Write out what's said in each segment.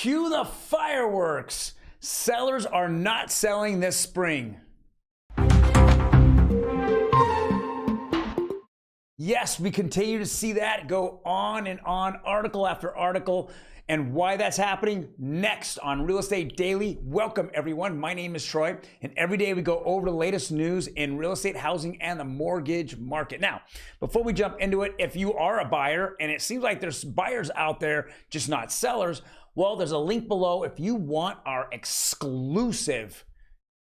Cue the fireworks. Sellers are not selling this spring. Yes, we continue to see that go on and on, article after article. And why that's happening next on Real Estate Daily. Welcome everyone, my name is Troy, and every day we go over the latest news in real estate, housing, and the mortgage market. Now, before we jump into it, if you are a buyer, and it seems like there's buyers out there, just not sellers, well, there's a link below. If you want our exclusive,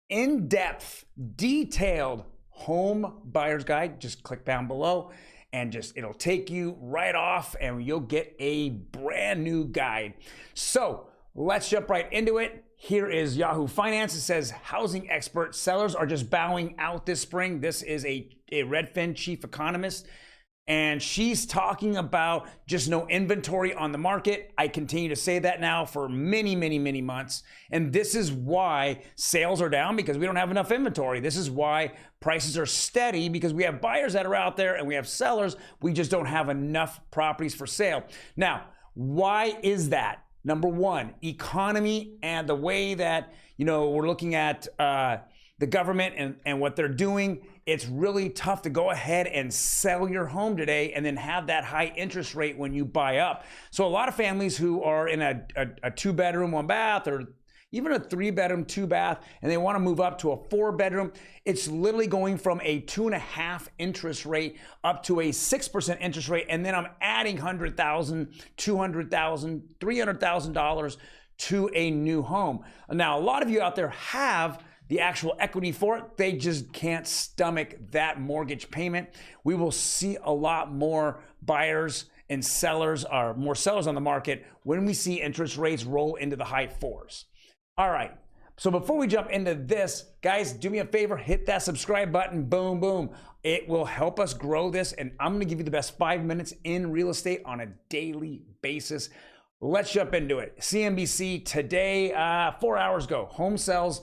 in-depth, detailed home buyer's guide, just click down below. And it'll take you right off and you'll get a brand new guide. So let's jump right into it. Here is Yahoo Finance. It says housing expert sellers are just bowing out this spring. This is a Redfin chief economist. And she's talking about just no inventory on the market. I continue to say that now for many months. And this is why sales are down, because we don't have enough inventory. This is why prices are steady, because we have buyers that are out there and we have sellers. We just don't have enough properties for sale. Now, why is that? Number one, economy and the way that, we're looking at the government and what they're doing. It's really tough to go ahead and sell your home today and then have that high interest rate when you buy up. So a lot of families who are in a 2-bedroom, 1-bath, or even a 3-bedroom, 2-bath, and they want to move up to a 4-bedroom, it's literally going from a 2.5% interest rate up to a 6% interest rate. And then I'm adding $100,000, $200,000, $300,000 to a new home. Now, a lot of you out there have the actual equity for it. They just can't stomach that mortgage payment. We will see a lot more buyers and sellers, or more sellers on the market when we see interest rates roll into the high 4s. All right, so before we jump into this, guys, do me a favor, hit that subscribe button, boom, boom. It will help us grow this, and I'm gonna give you the best 5 minutes in real estate on a daily basis. Let's jump into it. CNBC today, 4 hours ago, home sales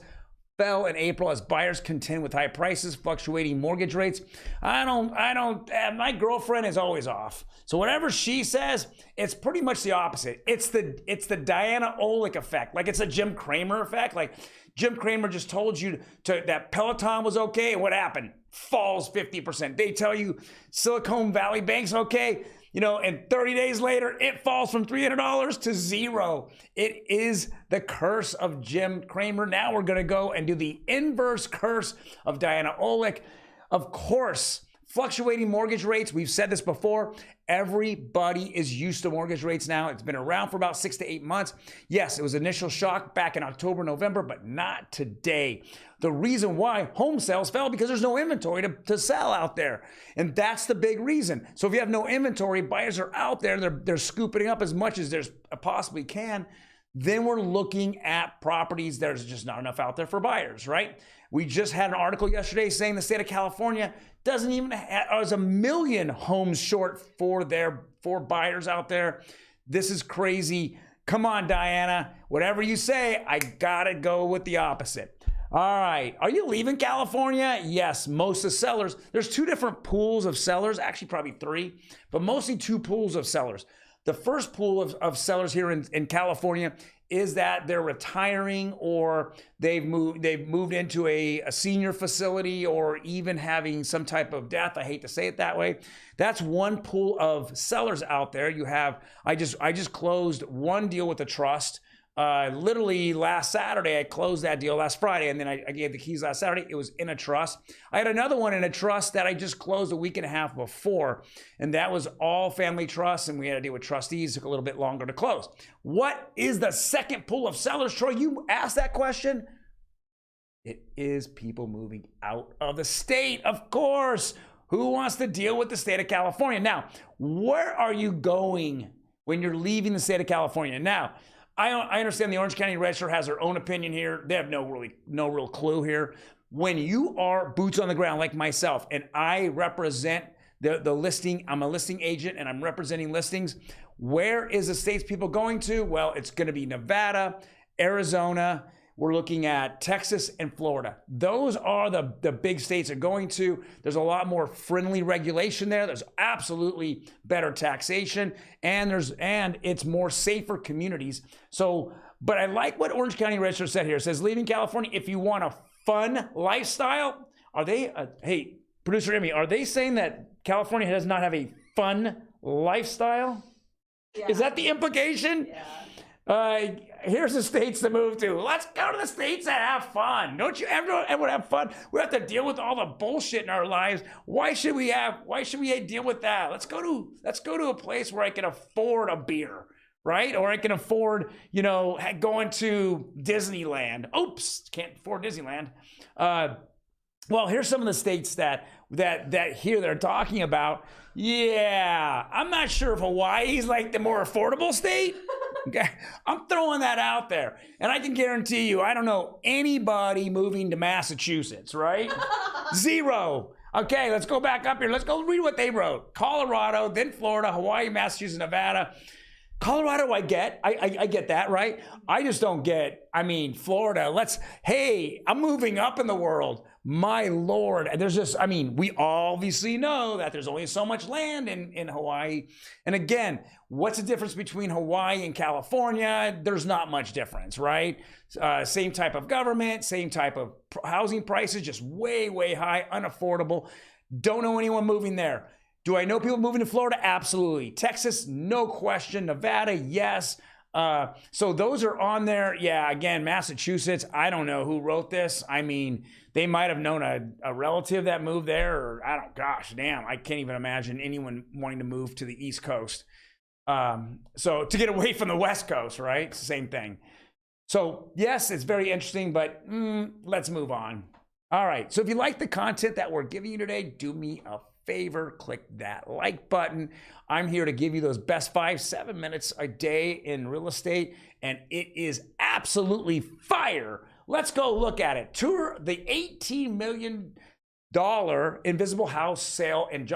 fell in April as buyers contend with high prices, fluctuating mortgage rates. My girlfriend is always off. So whatever she says, it's pretty much the opposite. It's the Diana Olick effect. Like, it's a Jim Cramer effect. Like, Jim Cramer just told you that Peloton was okay. What happened? Falls 50%. They tell you Silicon Valley Bank's okay. And 30 days later, it falls from $300 to $0. It is the curse of Jim Cramer. Now we're going to go and do the inverse curse of Diana Olick. Of course, fluctuating mortgage rates. We've said this before. Everybody is used to mortgage rates now. It's been around for about 6 to 8 months. Yes, it was initial shock back in October, November, but not today. The reason why home sales fell because there's no inventory to sell out there. And that's the big reason. So if you have no inventory, buyers are out there, they're scooping up as much as there's possibly can. Then we're looking at properties. There's just not enough out there for buyers, right? We just had an article yesterday saying the state of California doesn't even is 1 million homes short for buyers out there. This is crazy. Come on, Diana. Whatever you say, I gotta go with the opposite. All right. Are you leaving California? Yes, most of the sellers. There's 2 different pools of sellers, actually probably 3, but mostly 2 pools of sellers. The first pool of sellers here in California is that they're retiring, or they've moved into a senior facility, or even having some type of death. I hate to say it that way. That's one pool of sellers out there. You have, I just closed one deal with a trust. Literally last Saturday, I closed that deal last Friday, and then I gave the keys last Saturday. It was in a trust. I had another one in a trust that I just closed a week and a half before, and that was all family trusts, and we had to deal with trustees. It took a little bit longer to close. What is the second pool of sellers, Troy? You asked that question. It is people moving out of the state, of course. Who wants to deal with the state of California? Now, where are you going when you're leaving the state of California? Now, I understand the Orange County Register has their own opinion here. They have no real clue here. When you are boots on the ground like myself, and I represent the listing, I'm a listing agent and I'm representing listings. Where is the states people going to? Well, it's going to be Nevada, Arizona. we're looking at Texas and Florida. Those are the big states are going to. There's a lot more friendly regulation there. There's absolutely better taxation, and it's more safer communities. So, but I like what Orange County Register said here. It says, leaving California if you want a fun lifestyle. Are they, hey, producer Emmy, are they saying that California does not have a fun lifestyle? Yeah. Is that the implication? Yeah. Here's the states to move to. Let's go to the states that have fun. Don't you ever have fun? We have to deal with all the bullshit in our lives. Why should we deal with that? Let's go to a place where I can afford a beer, right? Or I can afford, going to Disneyland. Oops, can't afford Disneyland. Well, here's some of the states that here they're talking about. Yeah, I'm not sure if Hawaii's like the more affordable state. Okay, I'm throwing that out there. And I can guarantee you, I don't know anybody moving to Massachusetts, right? Zero. Okay, let's go back up here. Let's go read what they wrote. Colorado, then Florida, Hawaii, Massachusetts, Nevada. Colorado, I get that, right? I just don't get, Florida, hey, I'm moving up in the world. My Lord, we obviously know that there's only so much land in Hawaii. And again, what's the difference between Hawaii and California? There's not much difference, right? Same type of government, same type of housing prices, just way, way high, unaffordable. Don't know anyone moving there. Do I know people moving to Florida? Absolutely. Texas, no question. Nevada, yes. So those are on there. Yeah, again, Massachusetts, I don't know who wrote this. They might have known a relative that moved there, or I can't even imagine anyone wanting to move to the East Coast. So to get away from the West Coast, right? It's the same thing. So yes, it's very interesting, but let's move on. All right, so if you like the content that we're giving you today, do me a favor, click that like button. I'm here to give you those best 5-7 minutes a day in real estate, and it is absolutely fire. Let's go look at it. Tour the $18 million invisible house sale in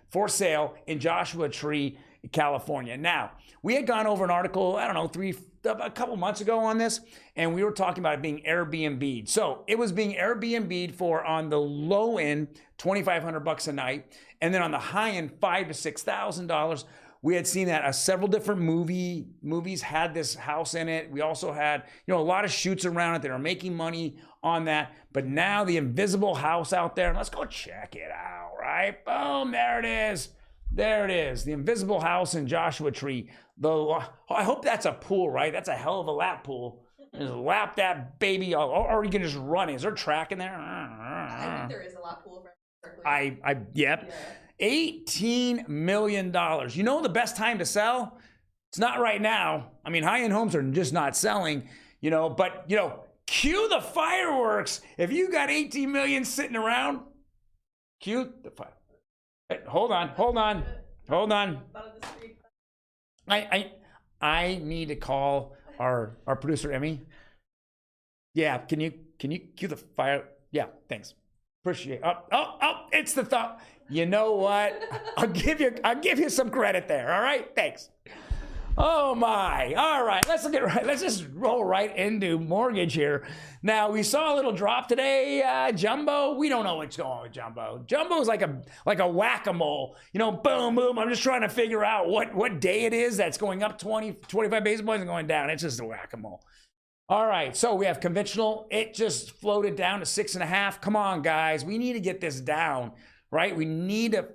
for sale in Joshua Tree, California. Now, we had gone over an article, a couple months ago on this, and we were talking about it being Airbnb'd. So it was being Airbnb'd for, on the low end, $2,500 a night, and then on the high end, $5,000 to $6,000. We had seen that several different movies had this house in it. We also had, a lot of shoots around it that are making money on that. But now the invisible house out there, and let's go check it out, right? Boom, there it is. There it is, the invisible house in Joshua Tree. I hope that's a pool, right? That's a hell of a lap pool. Just lap that baby, or you can just run it. Is there track in there? I think there is a lap pool. Yep. Yeah. $18 million. You know the best time to sell? It's not right now. High-end homes are just not selling, but, cue the fireworks. If you got 18 million sitting around, cue the fire. Hey, hold on. I need to call our producer, Emmy. Yeah, can you cue the fire? Yeah, thanks. Appreciate it. Oh, it's the thought. You know what? I'll give you some credit there. All right, thanks. Oh my! All right, let's just roll right into mortgage here. Now we saw a little drop today. Jumbo, we don't know what's going on with Jumbo. Jumbo is like a whack-a-mole. Boom, boom. I'm just trying to figure out what day it is that's going up 25 basis points and going down. It's just a whack-a-mole. All right, so we have conventional. It just floated down to 6.5. Come on, guys, we need to get this down, right? We need to.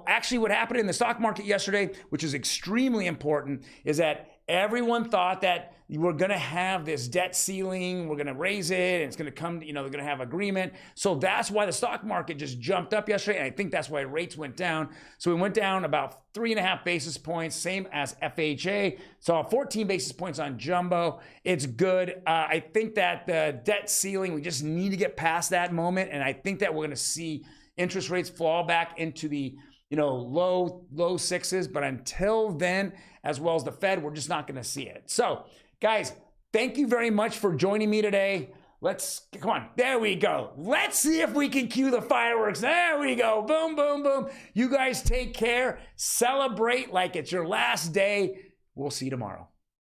Actually what happened in the stock market yesterday, which is extremely important, is that everyone thought that we're going to have this debt ceiling, we're going to raise it, and it's going to come, they're going to have agreement. So that's why the stock market just jumped up yesterday, and I think that's why rates went down. So we went down about 3.5 basis points, same as FHA. So 14 basis points on Jumbo. It's good. I think that the debt ceiling, we just need to get past that moment, and I think that we're going to see interest rates fall back into the low sixes, but until then, as well as the Fed, we're just not going to see it. So, guys, thank you very much for joining me today. Come on, there we go. Let's see if we can cue the fireworks. There we go. Boom, boom, boom. You guys take care. Celebrate like it's your last day. We'll see you tomorrow.